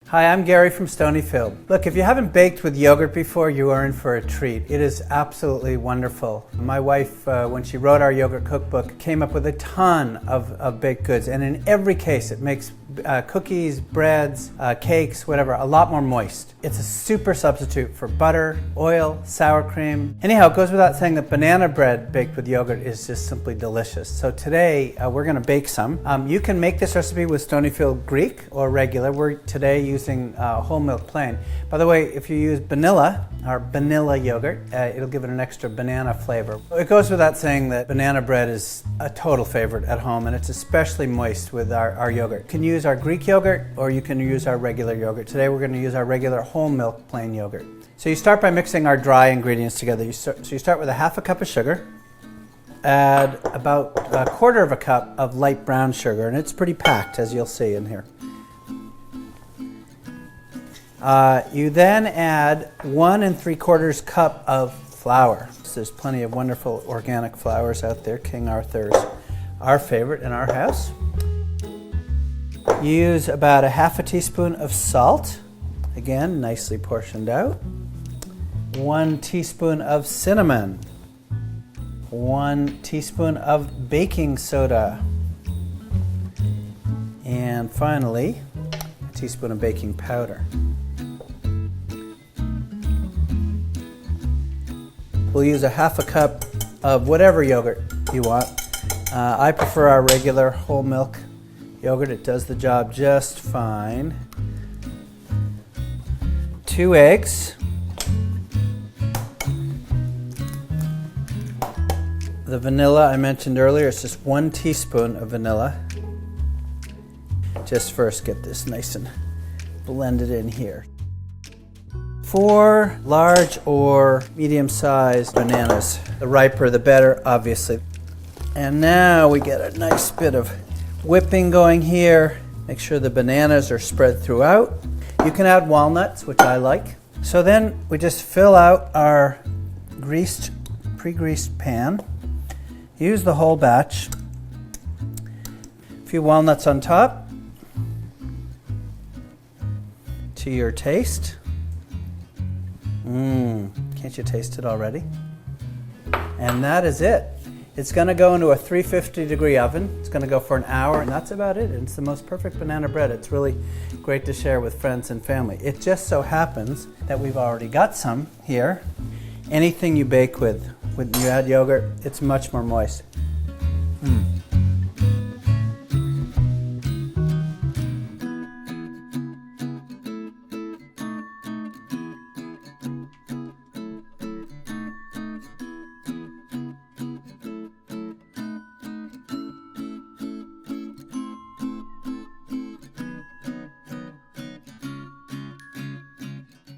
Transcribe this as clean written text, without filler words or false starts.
Hi, I'm Gary from Stonyfield. Look, if you haven't baked with yogurt before, you are in for a treat. It is absolutely wonderful. My wife, when she wrote our yogurt cookbook, came up with a ton of baked goods, and in every case it makes cookies, breads, cakes, whatever, a lot more moist. It's a super substitute for butter, oil, sour cream. Anyhow, it goes without saying that banana bread baked with yogurt is just simply delicious. So today we're going to bake some. You can make this recipe with Stonyfield Greek or regular. We're today using whole milk plain. By the way, if you use vanilla, our vanilla yogurt, it'll give it an extra banana flavor. It goes without saying that banana bread is a total favorite at home, and it's especially moist with our yogurt. You can use our Greek yogurt or you can use our regular yogurt. Today we're going to use our regular whole milk plain yogurt. So you start by mixing our dry ingredients together. So you start with a half a cup of sugar, add about a quarter of a cup of light brown sugar, and it's pretty packed, as you'll see in here. You then add 1 3/4 cup of flour. So there's plenty of wonderful organic flours out there. King Arthur's our favorite in our house. Use about a half a teaspoon of salt, again nicely portioned out. 1 teaspoon of cinnamon. 1 teaspoon of baking soda. And finally, a teaspoon of baking powder. We'll use a half a cup of whatever yogurt you want. I prefer our regular whole milk yogurt. It does the job just fine. 2 eggs. The vanilla I mentioned earlier, it's just 1 teaspoon of vanilla. Just first get this nice and blended in here. 4 large or medium-sized bananas. The riper the better, obviously. And now we get a nice bit of whipping going here. Make sure the bananas are spread throughout. You can add walnuts, which I like. So then we just fill out our pre-greased pan. Use the whole batch. A few walnuts on top. To your taste. Can't you taste it already? And that is it. It's going to go into a 350-degree oven. It's going to go for an hour, and that's about it. It's the most perfect banana bread. It's really great to share with friends and family. It just so happens that we've already got some here. Anything you bake with, when you add yogurt, it's much more moist.